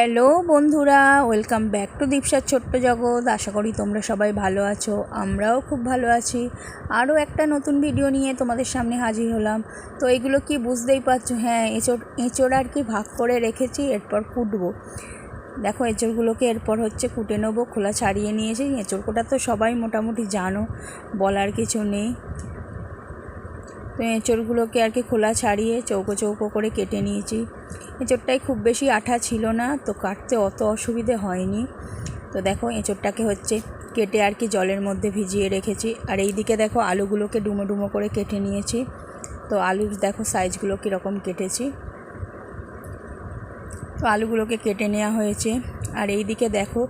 Hello বন্ধুরা, welcome back to দীপসার ছোট্ট জগৎ। আশা করি তোমরা সবাই ভালো আছো, আমরাও খুব ভালো আছি। আরও একটা নতুন ভিডিও নিয়ে তোমাদের সামনে হাজির হলাম। তো এগুলো কি বুঝতেই পারছো, হ্যাঁ এঁচোড় আর কি ভাগ করে রেখেছি, এরপর কুটবো। দেখো এঁচোড়গুলোকে এরপর কুটে নেবো। খোলা ছাড়িয়ে নিয়েছি। এঁচোড় কোটা তো সবাই মোটামুটি জানো, বলার কিছু নেই। তো এঁচোড়গুলোকে আর কি খোলা ছাড়িয়ে চৌকো চৌকো করে কেটে নিয়েছি। এঁচোড়টাই খুব বেশি আঠা ছিল না, তো কাটতে অত অসুবিধে হয়নি। তো দেখো এঁচোড়টাকে কেটে আর কি জলের মধ্যে ভিজিয়ে রেখেছি। আর এই দিকে দেখো আলুগুলোকে ডুমো ডুমো করে কেটে নিয়েছি। তো আলুর দেখো সাইজগুলো কীরকম কেটেছি। তো আলুগুলোকে কেটে নেওয়া হয়েছে। আর এই দিকে দেখো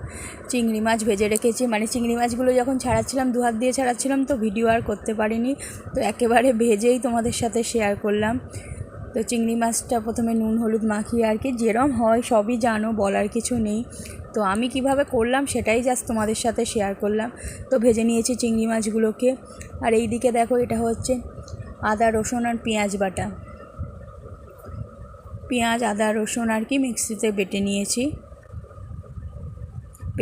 চিংড়ি মাছ ভেজে রেখেছি। মানে চিংড়ি মাছগুলো যখন ছাড়াচ্ছিলাম, দু হাত দিয়ে ছাড়াচ্ছিলাম, তো ভিডিও আর করতে পারিনি। তো একেবারে ভেজেই তোমাদের সাথে শেয়ার করলাম। তো চিংড়ি মাছটা প্রথমে নুন হলুদ মাখিয়ে আর কি, যেরম হয় সবই জানো, বলার কিছু নেই। তো আমি কিভাবে করলাম সেটাই জাস্ট তোমাদের সাথে শেয়ার করলাম। তো ভেজে নিয়েছি চিংড়ি মাছগুলোকে। আর এই দিকে দেখো এটা আদা রসুন আর পেঁয়াজ বাটা। পেঁয়াজ আদা রসুন আর কি মিক্সিতে বেটে নিয়েছি,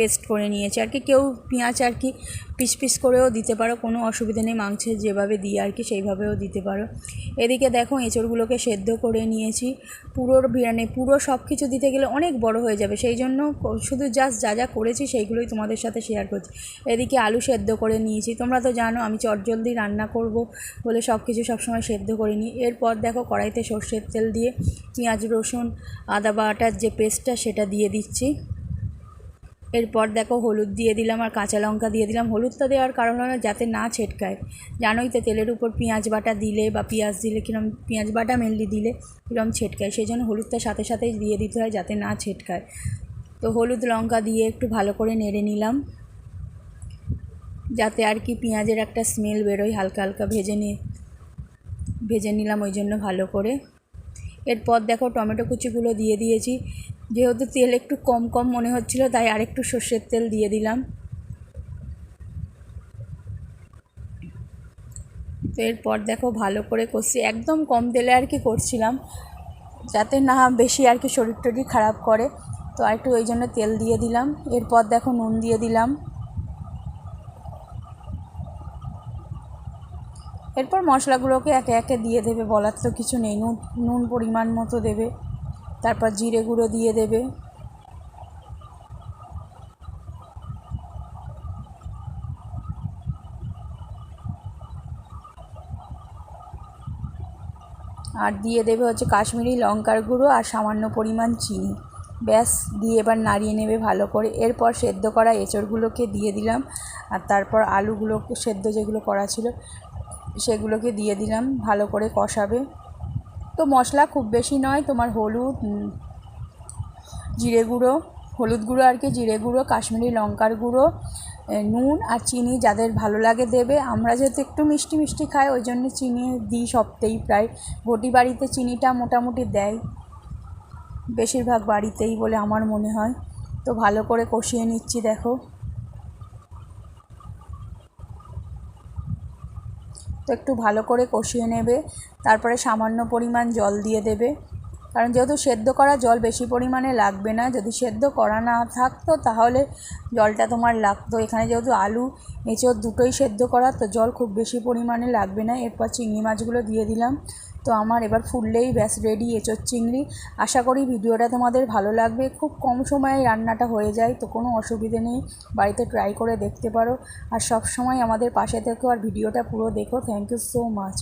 পেস্ট করে নিয়েছি আর কি। কেউ পেঁয়াজ আর কি পিস পিস করেও দিতে পারো, কোনো অসুবিধা নেই। মাংসে যেভাবে দিই আর কি সেইভাবেও দিতে পারো। এদিকে দেখো এঁচোড়গুলোকে সেদ্ধ করে নিয়েছি। পুরো সব কিছু দিতে গেলে অনেক বড় হয়ে যাবে, সেই জন্য শুধু জাস্ট যা যা করেছি সেইগুলোই তোমাদের সাথে শেয়ার করছি। এদিকে আলু সেদ্ধ করে নিয়েছি। তোমরা তো জানো আমি চটজলদি রান্না করব বলে সব কিছু সবসময় সেদ্ধ করে নিই। এরপর দেখো কড়াইতে সর্ষের তেল দিয়ে পেঁয়াজ রসুন আদা বাটার যে পেস্টটা সেটা দিয়ে দিচ্ছি। এরপর দেখো হলুদ দিয়ে দিলাম আর কাঁচা লঙ্কা দিয়ে দিলাম। হলুদটা দেওয়ার কারণ হলো যাতে না ছেটকায়। জানোই তো তেলের উপর পেঁয়াজ বাটা দিলে বা পেঁয়াজ দিলে কীরকম, পেঁয়াজ বাটা মেনলি দিলে কীরকম ছেটকায়, সেই জন্য হলুদটা সাথে সাথেই দিয়ে দিতে হয় যাতে না ছেটকায়। তো হলুদ লঙ্কা দিয়ে একটু ভালো করে নেড়ে নিলাম, যাতে আর কি পেঁয়াজের একটা স্মেল বেরোয়। হালকা হালকা ভেজে নিলাম ওই জন্য ভালো করে। এরপর দেখো টমেটো কুচিগুলো দিয়ে দিয়েছি। যেহেতু তেল একটু কম কম মনে হচ্ছিল, তাই আরেকটু সর্ষের তেল দিয়ে দিলাম। তো এরপর দেখো ভালো করে কষি, একদম কম তেলে আর কি করছিলাম, যাতে না বেশি আর কি শরীর টরীর খারাপ করে। তো আরেকটু ওই জন্য তেল দিয়ে দিলাম। এরপর দেখো নুন দিয়ে দিলাম। এরপর মশলাগুলোকে একে একে দিয়ে দেবে, বলার তো কিছু নেই। নুন পরিমাণ মতো দেবে, তারপর জিরে গুঁড়ো দিয়ে দেবে। আর দিয়ে দেবে কাশ্মীরি লঙ্কার গুঁড়ো আর সামান্য পরিমাণ চিনি। ব্যাস, দিয়ে এবার নাড়িয়ে নেবে ভালো করে। এরপর সেদ্ধ করা এঁচোড়গুলোকে দিয়ে দিলাম। আর তারপর আলুগুলোকে সেদ্ধ যেগুলো করা ছিল সেগুলোকে দিয়ে দিলাম, ভালো করে কষাবে। তো মশলা খুব বেশি নয়, তোমার জিরে গুঁড়ো, হলুদ গুঁড়ো আর কি, জিরে গুঁড়ো, কাশ্মীরি লঙ্কার গুঁড়ো, নুন আর চিনি যাদের ভালো লাগে দেবে। আমরা যেহেতু একটু মিষ্টি মিষ্টি খাই, ওই জন্য চিনি দিই সবতেই। প্রায় ঘটি বাড়িতে চিনিটা মোটামুটি দেয়, বেশিরভাগ বাড়িতেই বলে আমার মনে হয়। তো ভালো করে কষিয়ে নিচ্ছি দেখো। তো একটু ভালো করে কষিয়ে নেবে, তারপরে সামান্য পরিমাণ জল দিয়ে দেবে। কারণ যেহেতু সেদ্ধ করা, জল বেশি পরিমাণে লাগবে না। যদি সেদ্ধ করা না থাকতো তাহলে জলটা তোমার লাগতো। এখানে যেহেতু আলু এঁচোড় দুটোই সেদ্ধ করা, তো জল খুব বেশি পরিমাণে লাগবে না। এরপর চিংড়ি মাছগুলো দিয়ে দিলাম। তো আমার এবার ফুললেই ব্যাস রেডি এঁচোড় চিংড়ি। আশা করি ভিডিওটা তোমাদের ভালো লাগবে। খুব কম সময়ে রান্নাটা হয়ে যায়, তো কোনো অসুবিধে নেই, বাড়িতে ট্রাই করে দেখতে পারো। আর সব সময় আমাদের পাশে থেকো আর ভিডিওটা পুরো দেখো। Thank you so much.